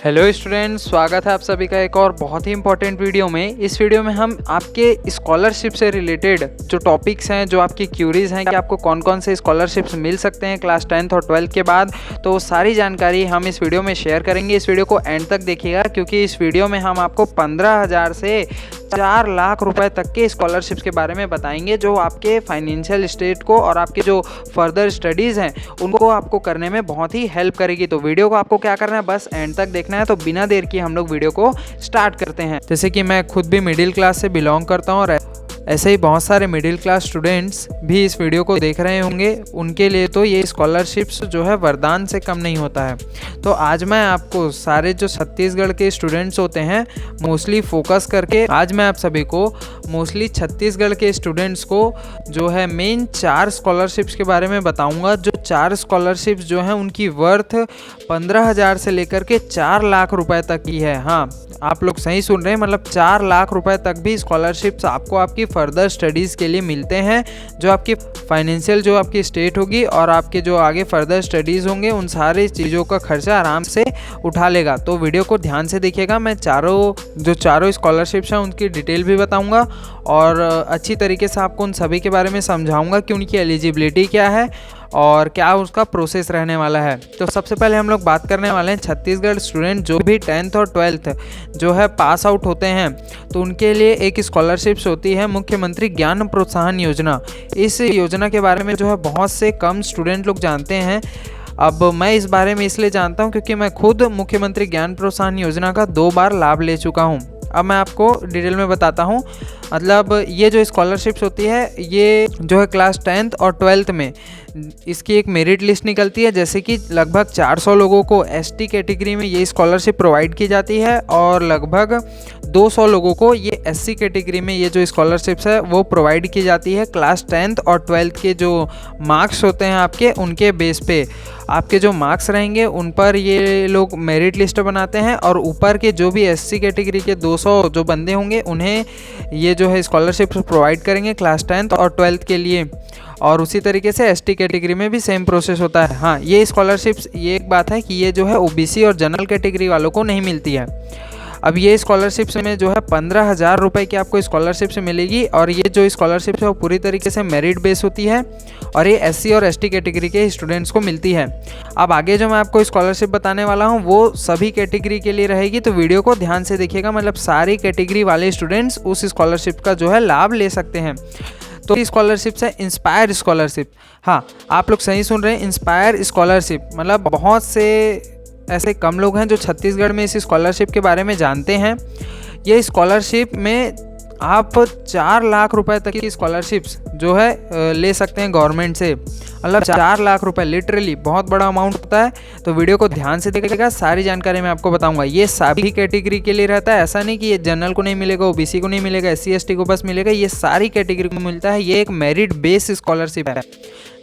Hello students, स्वागत है आप सभी का एक और बहुत ही इंपॉर्टेंट वीडियो में। इस वीडियो में हम आपके स्कॉलरशिप से रिलेटेड जो टॉपिक्स हैं, जो आपकी क्यूरीज हैं कि आपको कौन कौन से स्कॉलरशिप्स मिल सकते हैं क्लास 10th और 12th के बाद, तो वो सारी जानकारी हम इस वीडियो में शेयर करेंगे। इस वीडियो को एंड तक देखिएगा क्योंकि इस वीडियो में हम आपको 15,000 से 4 लाख रुपए तक के स्कॉलरशिप्स के बारे में बताएंगे, जो आपके फाइनेंशियल स्टेट को और आपके जो फर्दर स्टडीज़ हैं उनको आपको करने में बहुत ही हेल्प करेगी। तो वीडियो को आपको क्या करना है, बस एंड तक देखना है। तो बिना देर किए हम लोग वीडियो को स्टार्ट करते हैं। जैसे कि मैं खुद भी मिडिल क्लास से बिलोंग करता हूँ और ऐसे ही बहुत सारे मिडिल क्लास स्टूडेंट्स भी इस वीडियो को देख रहे होंगे, उनके लिए तो ये स्कॉलरशिप्स जो है वरदान से कम नहीं होता है। तो आज मैं आपको सारे जो छत्तीसगढ़ के स्टूडेंट्स होते हैं मोस्टली फोकस करके, आज मैं आप सभी को मोस्टली छत्तीसगढ़ के स्टूडेंट्स को जो है मेन 4 स्कॉलरशिप्स के बारे में बताऊंगा। जो 4 स्कॉलरशिप्स जो हैं उनकी वर्थ 15,000 से लेकर के 4 लाख रुपए तक की है। हाँ, आप लोग सही सुन रहे हैं, मतलब 4 लाख रुपए तक भी स्कॉलरशिप्स आपको आपकी फर्दर स्टडीज़ के लिए मिलते हैं। जो आपकी फाइनेंशियल जो आपकी स्टेट होगी और आपके जो आगे फर्दर स्टडीज़ होंगे, उन सारी चीज़ों का खर्चा आराम से उठा लेगा। तो वीडियो को ध्यान से देखिएगा। मैं चारों स्कॉलरशिप्स हैं उनकी डिटेल भी बताऊंगा और अच्छी तरीके से आपको उन सभी के बारे में समझाऊंगा कि उनकी एलिजिबिलिटी क्या है और क्या उसका प्रोसेस रहने वाला है। तो सबसे पहले हम लोग बात करने वाले हैं छत्तीसगढ़ स्टूडेंट जो भी 10th और 12th जो है पास आउट होते हैं, तो उनके लिए एक स्कॉलरशिप्स होती है मुख्यमंत्री ज्ञान प्रोत्साहन योजना। इस योजना के बारे में जो है बहुत से कम स्टूडेंट लोग जानते हैं। अब मैं इस बारे में इसलिए जानता हूं क्योंकि मैं खुद मुख्यमंत्री ज्ञान प्रोत्साहन योजना का 2 बार लाभ ले चुका हूं। अब मैं आपको डिटेल में बताता हूं। मतलब ये जो स्कॉलरशिप्स होती है, ये जो है क्लास 10th और 12th में इसकी एक मेरिट लिस्ट निकलती है। जैसे कि लगभग 400 लोगों को एसटी कैटेगरी में ये स्कॉलरशिप प्रोवाइड की जाती है और लगभग 200 लोगों को ये एससी कैटेगरी में ये जो स्कॉलरशिप्स है वो प्रोवाइड की जाती है। क्लास 10th और 12th के जो मार्क्स होते हैं आपके, उनके बेस पे आपके जो मार्क्स रहेंगे उन पर ये लोग मेरिट लिस्ट बनाते हैं और ऊपर के जो भी एससी कैटेगरी के 200 जो बंदे होंगे उन्हें ये जो है स्कॉलरशिप प्रोवाइड करेंगे क्लास 10th और 12th के लिए। और उसी तरीके से एसटी कैटेगरी में भी सेम प्रोसेस होता है। हाँ, ये स्कॉलरशिप्स, ये एक बात है कि ये जो है ओबीसी और जनरल कैटेगरी वालों को नहीं मिलती है। अब ये स्कॉलरशिप्स में जो है 15,000 रुपये की आपको स्कॉलरशिप मिलेगी और ये जो स्कॉलरशिप है वो पूरी तरीके से मेरिट बेस होती है और ये एससी और एसटी कैटेगरी के स्टूडेंट्स को मिलती है। अब आगे जो मैं आपको स्कॉलरशिप बताने वाला हूँ वो सभी कैटेगरी के लिए रहेगी, तो वीडियो को ध्यान से देखिएगा। मतलब सारी कैटेगरी वाले स्टूडेंट्स उस स्कॉलरशिप का जो है लाभ ले सकते हैं। तो स्कॉलरशिप्स है इंस्पायर स्कॉलरशिप। हाँ, आप लोग सही सुन रहे हैं, इंस्पायर स्कॉलरशिप। मतलब बहुत से ऐसे कम लोग हैं जो छत्तीसगढ़ में इस स्कॉलरशिप के बारे में जानते हैं। ये स्कॉलरशिप में आप 4 लाख रुपए तक की स्कॉलरशिप्स जो है ले सकते हैं गवर्नमेंट से। मतलब 4 लाख रुपए लिटरली बहुत बड़ा अमाउंट होता है। तो वीडियो को ध्यान से देखिएगा, सारी जानकारी मैं आपको बताऊंगा। ये सभी कैटेगरी के लिए रहता है, ऐसा नहीं कि ये जनरल को नहीं मिलेगा, ओबीसी को नहीं मिलेगा, एससी एसटी को बस मिलेगा। ये सारी कैटेगरी को मिलता है। ये एक मेरिट बेस स्कॉलरशिप है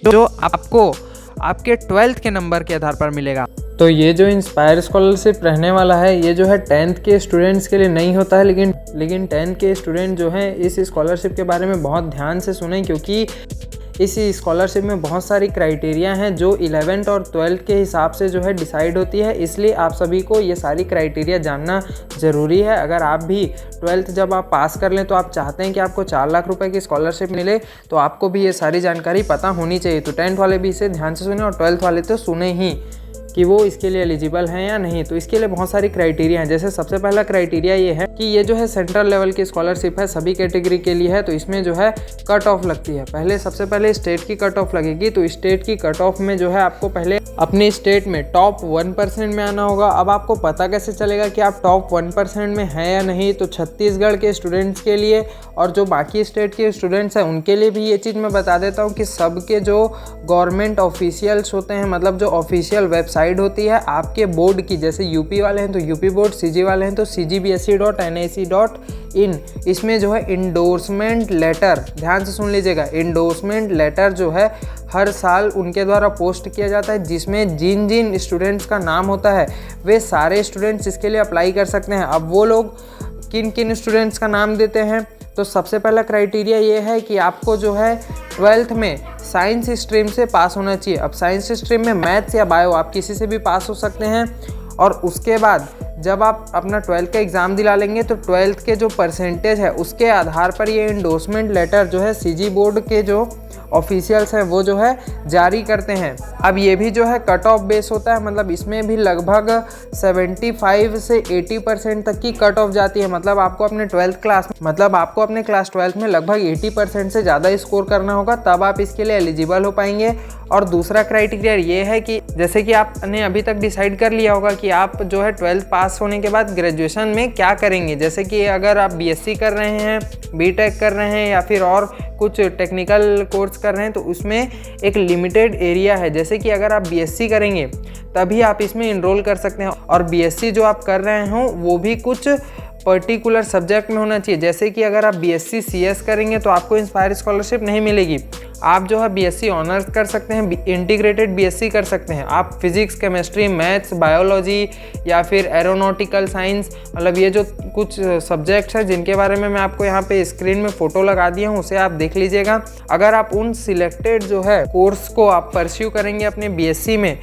जो आपको आपके 12th के नंबर के आधार पर मिलेगा। तो ये जो इंस्पायर स्कॉलरशिप रहने वाला है ये जो है 10th के स्टूडेंट्स के लिए नहीं होता है, लेकिन 10th के स्टूडेंट जो हैं इस स्कॉलरशिप के बारे में बहुत ध्यान से सुनें, क्योंकि इस स्कॉलरशिप में बहुत सारी क्राइटेरिया हैं जो 11th और 12th के हिसाब से जो है डिसाइड होती है। इसलिए आप सभी को ये सारी क्राइटेरिया जानना ज़रूरी है। अगर आप भी 12th जब आप पास कर लें तो आप चाहते हैं कि आपको 4 लाख रुपए की स्कॉलरशिप मिले, तो आपको भी ये सारी जानकारी पता होनी चाहिए। तो 10th वाले भी इसे ध्यान से सुने और 12th वाले तो सुने ही कि वो इसके लिए एलिजिबल हैं या नहीं। तो इसके लिए बहुत सारी क्राइटेरिया हैं। जैसे सबसे पहला क्राइटेरिया ये है कि ये जो है सेंट्रल लेवल की स्कॉलरशिप है, सभी कैटेगरी के लिए है। तो इसमें जो है कट ऑफ लगती है। सबसे पहले स्टेट की कट ऑफ लगेगी। तो स्टेट की कट ऑफ में जो है आपको पहले अपने स्टेट में टॉप 1% में आना होगा। अब आपको पता कैसे चलेगा कि आप टॉप 1% में हैं या नहीं? तो छत्तीसगढ़ के स्टूडेंट्स के लिए और जो बाकी स्टेट के स्टूडेंट्स हैं उनके लिए भी ये चीज़ मैं बता देता हूँ कि सबके जो गवर्नमेंट ऑफिशियल्स होते हैं, मतलब जो ऑफिशियल वेबसाइट होती है आपके बोर्ड की, जैसे यूपी वाले हैं तो यूपी बोर्ड, सीजी वाले हैं तो cgbse.nic.in, इसमें जो है इंडोर्समेंट लेटर, ध्यान से सुन लीजिएगा, इंडोर्समेंट लेटर जो है हर साल उनके द्वारा पोस्ट किया जाता है, जिसमें जिन जिन स्टूडेंट्स का नाम होता है वे सारे स्टूडेंट्स इसके लिए अप्लाई कर सकते हैं। अब वो लोग किन किन स्टूडेंट्स का नाम देते हैं, तो सबसे पहला क्राइटेरिया ये है कि आपको जो है 12th में साइंस स्ट्रीम से पास होना चाहिए। अब साइंस स्ट्रीम में मैथ्स या बायो आप किसी से भी पास हो सकते हैं। और उसके बाद जब आप अपना 12th का एग्ज़ाम दिला लेंगे तो 12th के जो परसेंटेज है उसके आधार पर ये इंडोर्समेंट लेटर जो है सीजी बोर्ड के जो ऑफिशियल्स हैं वो जो है जारी करते हैं। अब ये भी जो है कट ऑफ बेस होता है, मतलब इसमें भी लगभग 75 से 80% तक की कट ऑफ जाती है। मतलब आपको अपने 12th क्लास 12th में लगभग 80% से ज़्यादा स्कोर करना होगा, तब आप इसके लिए एलिजिबल हो पाएंगे। और दूसरा क्राइटेरिया ये है कि जैसे कि आपने अभी तक डिसाइड कर लिया होगा कि आप जो है 12th पास होने के बाद ग्रेजुएशन में क्या करेंगे। जैसे कि अगर आप बीएससी कर रहे हैं, बीटेक कर रहे हैं या फिर और कुछ टेक्निकल कोर्स कर रहे हैं तो उसमें एक लिमिटेड एरिया है। जैसे कि अगर आप बीएससी करेंगे तभी आप इसमें इनरोल कर सकते हैं, और बीएससी जो आप कर रहे हो वो भी कुछ पर्टिकुलर सब्जेक्ट में होना चाहिए। जैसे कि अगर आप बीएससी सीएस करेंगे तो आपको इंस्पायर स्कॉलरशिप नहीं मिलेगी। आप जो है बीएससी ऑनर्स कर सकते हैं, इंटीग्रेटेड बीएससी कर सकते हैं। आप फिजिक्स, केमिस्ट्री, मैथ्स, बायोलॉजी या फिर एरोनॉटिकल साइंस, मतलब ये जो कुछ सब्जेक्ट्स हैं जिनके बारे में मैं आपको यहाँ पे स्क्रीन में फ़ोटो लगा दिया हूँ, उसे आप देख लीजिएगा। अगर आप उन सिलेक्टेड जो है कोर्स को आप परस्यू करेंगे अपने बीएससी में,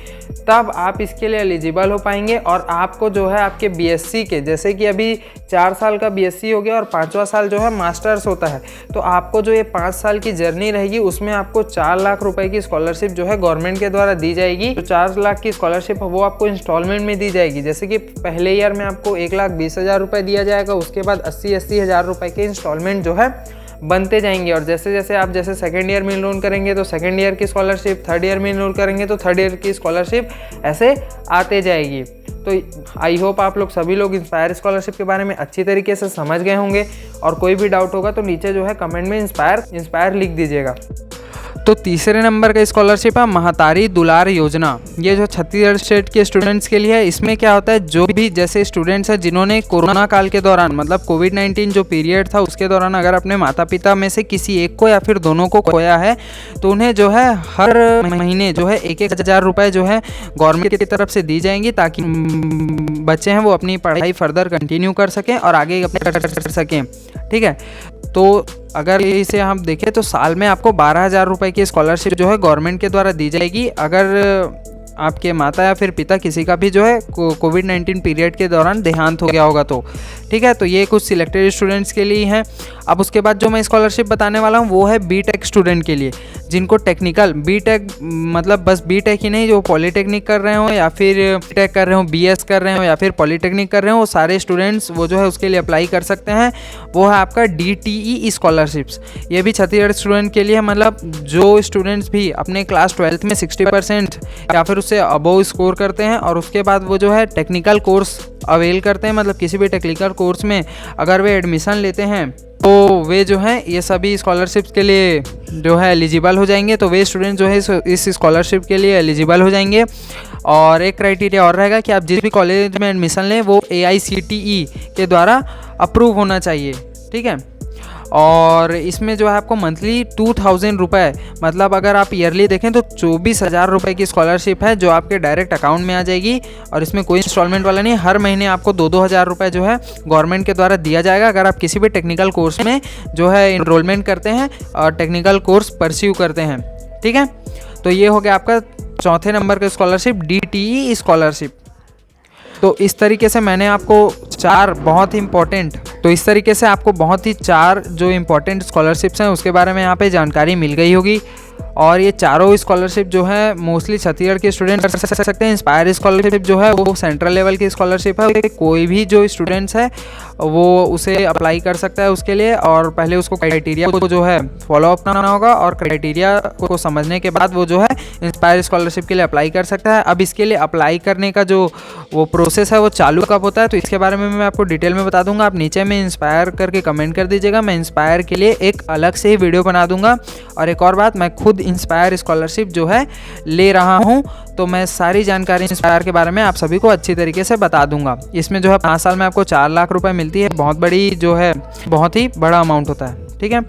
तब आप इसके लिए एलिजिबल हो पाएंगे। और आपको जो है आपके बीएससी के, जैसे कि अभी 4 साल का बीएससी हो गया और 5वां साल जो है मास्टर्स होता है, तो आपको जो ये 5 साल की जर्नी रहेगी उसमें आपको 4 लाख रुपए की स्कॉलरशिप जो है गवर्नमेंट के द्वारा दी जाएगी। तो 4 लाख की स्कॉलरशिप वो आपको इंस्टॉलमेंट में दी जाएगी। जैसे कि पहले ईयर में आपको 1,20,000 रुपये दिया जाएगा, उसके बाद 80 हज़ार रुपये के इंस्टॉलमेंट जो है बनते जाएंगे। और जैसे जैसे आप सेकेंड ईयर में इनरोल करेंगे तो सेकेंड ईयर की स्कॉलरशिप, थर्ड ईयर में इनरोल करेंगे तो थर्ड ईयर की स्कॉलरशिप ऐसे आते जाएगी। तो आई होप आप लोग सभी लोग इंस्पायर स्कॉलरशिप के बारे में अच्छी तरीके से समझ गए होंगे। और कोई भी डाउट होगा तो नीचे जो है कमेंट में इंस्पायर लिख दीजिएगा। तो तीसरे नंबर का स्कॉलरशिप है महतारी दुलार योजना। ये जो छत्तीसगढ़ स्टेट के स्टूडेंट्स के लिए है। इसमें क्या होता है, जो भी जैसे स्टूडेंट्स हैं जिन्होंने कोरोना काल के दौरान, मतलब कोविड-19 जो पीरियड था उसके दौरान अगर अपने माता पिता में से किसी एक को या फिर दोनों को खोया है, तो उन्हें जो है हर महीने जो है 1-1 हज़ार रुपये जो है गवर्नमेंट की तरफ से दी जाएंगी, ताकि बच्चे हैं वो अपनी पढ़ाई फर्दर कंटिन्यू कर सकें और आगे अपने कर सकें। ठीक है, तो अगर इसे हम देखें तो साल में आपको 12,000 रुपये की स्कॉलरशिप जो है गवर्नमेंट के द्वारा दी जाएगी, अगर आपके माता या फिर पिता किसी का भी जो है कोविड-19 पीरियड के दौरान देहांत हो गया होगा तो। ठीक है, तो ये कुछ सिलेक्टेड स्टूडेंट्स के लिए हैं। अब उसके बाद जो मैं स्कॉलरशिप बताने वाला हूँ वो है बीटेक स्टूडेंट के लिए, जिनको टेक्निकल बीटेक, मतलब बस बीटेक ही नहीं, जो पॉलीटेक्निक कर रहे हो या फिर बीटेक कर रहे हो, बीएस कर रहे हो या फिर पॉलीटेक्निक कर रहे हो, वो सारे स्टूडेंट्स वो जो है उसके लिए अप्लाई कर सकते हैं। वो है आपका DTE स्कॉलरशिप्स। ये भी छत्तीसगढ़ स्टूडेंट के लिए, मतलब जो स्टूडेंट्स भी अपने क्लास 12th में 60% या फिर उससे अबव स्कोर करते हैं और उसके बाद वो जो है टेक्निकल कोर्स अवेल करते हैं, मतलब किसी भी टेक्निकल कोर्स में अगर वे एडमिशन लेते हैं तो वे जो हैं ये सभी स्कॉलरशिप्स के लिए जो है एलिजिबल हो जाएंगे। तो वे स्टूडेंट जो है इस स्कॉलरशिप के लिए एलिजिबल हो जाएंगे। और एक क्राइटेरिया और रहेगा कि आप जिस भी कॉलेज में एडमिशन लें वो AICTE के द्वारा अप्रूव होना चाहिए। ठीक है, और इसमें जो है आपको मंथली 2,000 रुपये, मतलब अगर आप ईयरली देखें तो 24,000 रुपये की स्कॉलरशिप है जो आपके डायरेक्ट अकाउंट में आ जाएगी। और इसमें कोई इंस्टॉलमेंट वाला नहीं, हर महीने आपको 2-2 हज़ार रुपये जो है गवर्नमेंट के द्वारा दिया जाएगा, अगर आप किसी भी टेक्निकल कोर्स में जो है इनरोलमेंट करते हैं और टेक्निकल कोर्स परस्यू करते हैं। ठीक है, तो ये हो गया आपका चौथे नंबर का स्कॉलरशिप, DTE स्कॉलरशिप। तो इस तरीके से मैंने आपको चार बहुत ही चार जो इम्पोर्टेंट स्कॉलरशिप्स हैं उसके बारे में यहाँ पे जानकारी मिल गई होगी। और ये चारों स्कॉलरशिप जो है मोस्टली छत्तीसगढ़ के स्टूडेंट कर सकते हैं। इंस्पायर स्कॉलरशिप जो है वो सेंट्रल लेवल की स्कॉलरशिप है, कोई भी जो स्टूडेंट्स है वो उसे अप्लाई कर सकता है उसके लिए। और पहले उसको क्राइटेरिया को जो है फॉलो अप करना होगा और क्राइटेरिया को समझने के बाद वो जो है इंस्पायर स्कॉलरशिप के लिए अप्लाई कर सकता है। अब इसके लिए अप्लाई करने का जो वो प्रोसेस है वो चालू कब होता है तो इसके बारे में मैं आपको डिटेल में बता दूंगा। आप नीचे में इंस्पायर करके कमेंट कर दीजिएगा, मैं इंस्पायर के लिए एक अलग से ही वीडियो बना दूंगा। और एक और बात, मैं खुद इंस्पायर स्कॉलरशिप जो है ले रहा हूं, तो मैं सारी जानकारी इंस्पायर के बारे में आप सभी को अच्छी तरीके से बता दूंगा। इसमें जो है 5 साल में आपको 4 लाख रुपए मिलती है, बहुत बड़ी जो है बहुत ही बड़ा अमाउंट होता है। ठीक है,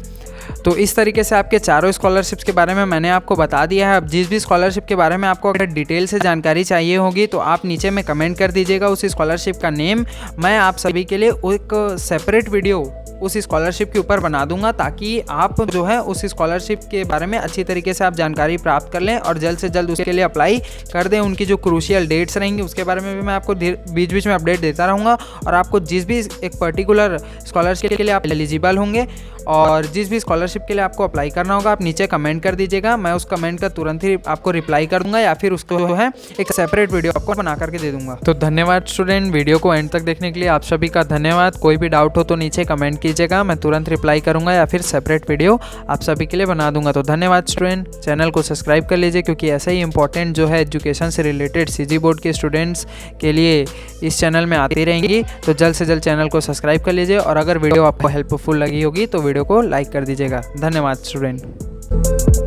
तो इस तरीके से आपके चारों स्कॉलरशिप्स के बारे में मैंने आपको बता दिया है। अब जिस भी स्कॉलरशिप के बारे में आपको अगर डिटेल से जानकारी चाहिए होगी तो आप नीचे में कमेंट कर दीजिएगा उस स्कॉलरशिप का नेम। मैं आप सभी के लिए एक सेपरेट वीडियो उस स्कॉलरशिप के ऊपर बना दूंगा, ताकि आप जो है उस स्कॉलरशिप के बारे में अच्छी तरीके से आप जानकारी प्राप्त कर लें और जल्द से जल्द उसके लिए अप्लाई कर दें। उनकी जो क्रूशियल डेट्स रहेंगी उसके बारे में भी मैं आपको बीच बीच में अपडेट देता रहूँगा, और आपको जिस भी एक पर्टिकुलर स्कॉलरशिप के लिए आप एलिजिबल होंगे और जिस भी स्कॉलरशिप के लिए आपको अप्लाई करना होगा, आप नीचे कमेंट कर दीजिएगा। मैं उस कमेंट का तुरंत ही आपको रिप्लाई कर दूंगा, या फिर उसको जो है एक सेपरेट वीडियो आपको बना करके दे दूंगा। तो धन्यवाद स्टूडेंट, वीडियो को एंड तक देखने के लिए आप सभी का धन्यवाद। कोई भी डाउट हो तो नीचे कमेंट कीजिएगा, मैं तुरंत रिप्लाई करूंगा या फिर सेपरेट वीडियो आप सभी के लिए बना दूंगा। तो धन्यवाद स्टूडेंट, चैनल को सब्सक्राइब कर लीजिए, क्योंकि ऐसा ही इंपॉर्टेंट जो है एजुकेशन से रिलेटेड सीजी बोर्ड के स्टूडेंट्स के लिए इस चैनल में आती रहेंगी। तो जल्द से जल्द चैनल को सब्सक्राइब कर लीजिए, और अगर वीडियो आपको हेल्पफुल लगी होगी तो वीडियो को लाइक कर दीजिएगा। धन्यवाद स्टूडेंट।